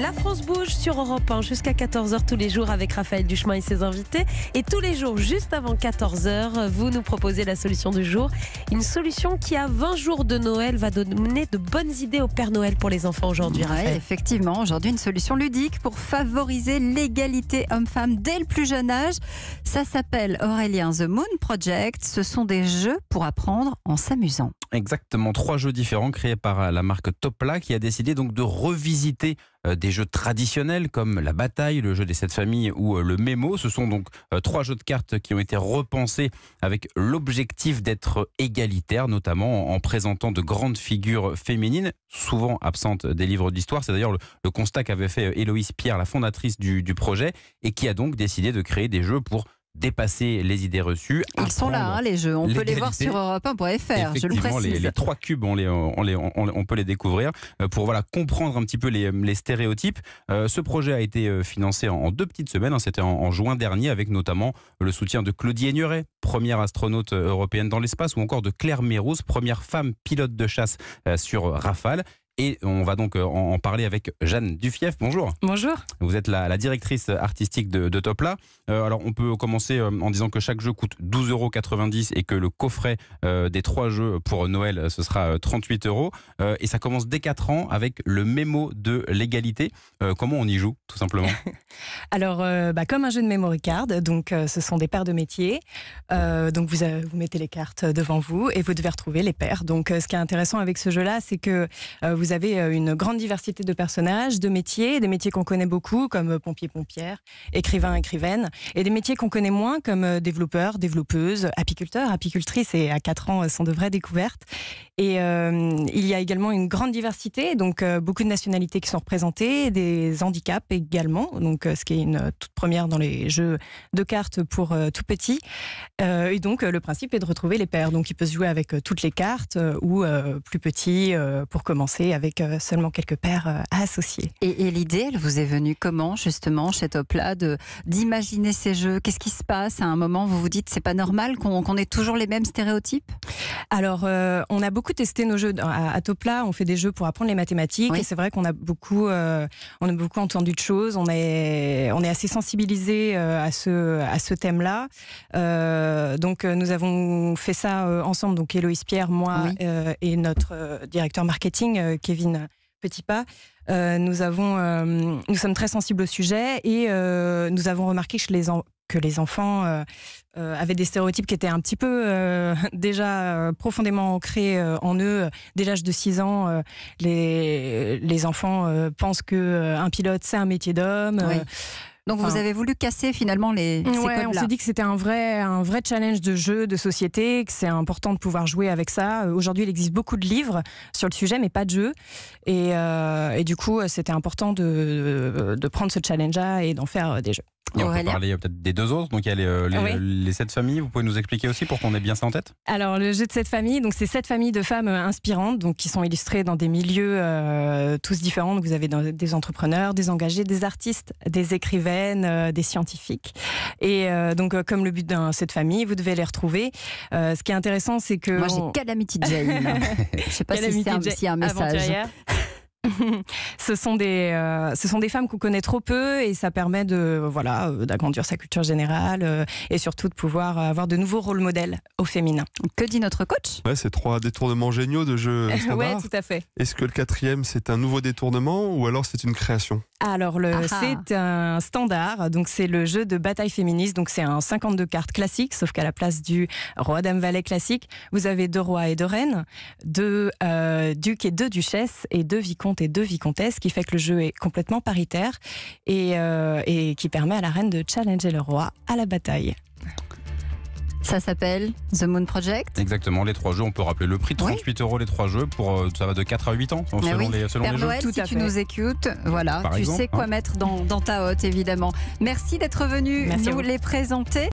La France bouge sur Europe 1 jusqu'à 14h tous les jours avec Raphaël Duchemin et ses invités. Et tous les jours, juste avant 14h, vous nous proposez la solution du jour. Une solution qui, à 20 jours de Noël, va donner de bonnes idées au Père Noël pour les enfants aujourd'hui. Oui, effectivement, aujourd'hui, une solution ludique pour favoriser l'égalité homme-femme dès le plus jeune âge. Ça s'appelle, Aurélien, The Moon Project. Ce sont des jeux pour apprendre en s'amusant. Exactement, 3 jeux différents créés par la marque Topla qui a décidé donc de revisiter des jeux traditionnels comme la bataille, le jeu des 7 familles ou le mémo. Ce sont donc 3 jeux de cartes qui ont été repensés avec l'objectif d'être égalitaires, notamment en présentant de grandes figures féminines, souvent absentes des livres d'histoire. C'est d'ailleurs le constat qu'avait fait Héloïse Pierre, la fondatrice du projet, et qui a donc décidé de créer des jeux pour dépasser les idées reçues. Ils sont là, les jeux. On peut les voir sur europe1.fr. Je le précise. Les 3 cubes, on peut les découvrir pour comprendre un petit peu les stéréotypes. Ce projet a été financé en 2 petites semaines. C'était en juin dernier, avec notamment le soutien de Claudie Aigneret, première astronaute européenne dans l'espace, ou encore de Claire Mérouse, première femme pilote de chasse sur Rafale. Et on va donc en parler avec Jeanne Dufief. Bonjour. Bonjour. Vous êtes la directrice artistique de Topla. Alors on peut commencer en disant que chaque jeu coûte 12,90 € et que le coffret des 3 jeux pour Noël, ce sera 38 €. Et ça commence dès 4 ans avec le mémo de l'égalité. Comment on y joue, tout simplement? Alors, comme un jeu de memory card, donc ce sont des paires de métiers. Donc vous mettez les cartes devant vous et vous devez retrouver les paires. Donc ce qui est intéressant avec ce jeu-là, c'est que vous avez une grande diversité de personnages, de métiers, des métiers qu'on connaît beaucoup comme pompier-pompière, écrivain-écrivaine, et des métiers qu'on connaît moins comme développeurs, développeuses, apiculteurs, apicultrices, et à 4 ans sont de vraies découvertes. Et il y a également une grande diversité, donc beaucoup de nationalités qui sont représentées, des handicaps également, donc ce qui est une toute première dans les jeux de cartes pour tout petit. Et donc le principe est de retrouver les paires, donc il peut se jouer avec toutes les cartes ou plus petit pour commencer avec seulement quelques paires à associer. Et l'idée, elle vous est venue comment, justement, chez Topla, d'imaginer ces jeux? Qu'est-ce qui se passe à un moment? Vous vous dites, c'est pas normal qu'on ait toujours les mêmes stéréotypes? Alors, on a beaucoup testé nos jeux à Topla. On fait des jeux pour apprendre les mathématiques. Oui. Et c'est vrai qu'on a beaucoup entendu de choses. On est assez sensibilisé à ce thème-là. Donc, nous avons fait ça ensemble. Donc, Héloïse Pierre, moi et notre directeur marketing, Kevin Petitpas. Nous sommes très sensibles au sujet et nous avons remarqué que les enfants avaient des stéréotypes qui étaient un petit peu déjà profondément ancrés en eux. Dès l'âge de 6 ans, les enfants pensent qu'un pilote, c'est un métier d'homme. Oui. Donc vous avez voulu casser finalement ces codes-là. On s'est dit que c'était un vrai challenge de jeu, de société, que c'est important de pouvoir jouer avec ça. Aujourd'hui, il existe beaucoup de livres sur le sujet, mais pas de jeux. Et du coup, c'était important de prendre ce challenge-là et d'en faire des jeux. Et on peut parler peut-être des 2 autres. Donc il y a les 7 familles. Vous pouvez nous expliquer aussi pour qu'on ait bien ça en tête? Alors le jeu de 7 familles, donc c'est 7 familles de femmes inspirantes, donc qui sont illustrées dans des milieux tous différents. Donc vous avez des entrepreneurs, des engagés, des artistes, des écrivaines, des scientifiques. Et donc comme le but d'un 7 familles, vous devez les retrouver. Ce qui est intéressant, c'est que moi j'ai Calamity Jane. Je sais pas si c'est un message. Ce sont des femmes qu'on connaît trop peu et ça permet d'agrandir sa culture générale et surtout de pouvoir avoir de nouveaux rôles modèles au féminin. Que dit notre coach? C'est 3 détournements géniaux de jeux standards. Oui, tout à fait. Est-ce que le 4e, c'est un nouveau détournement ou alors c'est une création? Alors, c'est un standard, donc c'est le jeu de bataille féministe, donc c'est un 52 cartes classique, sauf qu'à la place du roi, dame, valet classique, vous avez 2 rois et 2 reines, 2 ducs et 2 duchesses, et 2 vicomtes et 2 vicomtesses, ce qui fait que le jeu est complètement paritaire et qui permet à la reine de challenger le roi à la bataille. Ça s'appelle The Moon Project. Exactement, les 3 jeux, on peut rappeler le prix, 38 € les 3 jeux, ça va de 4 à 8 ans selon les Père Noël, jeux. si tu nous écoutes, voilà, tu sais quoi mettre dans ta hotte, évidemment. Merci d'être venu nous les présenter.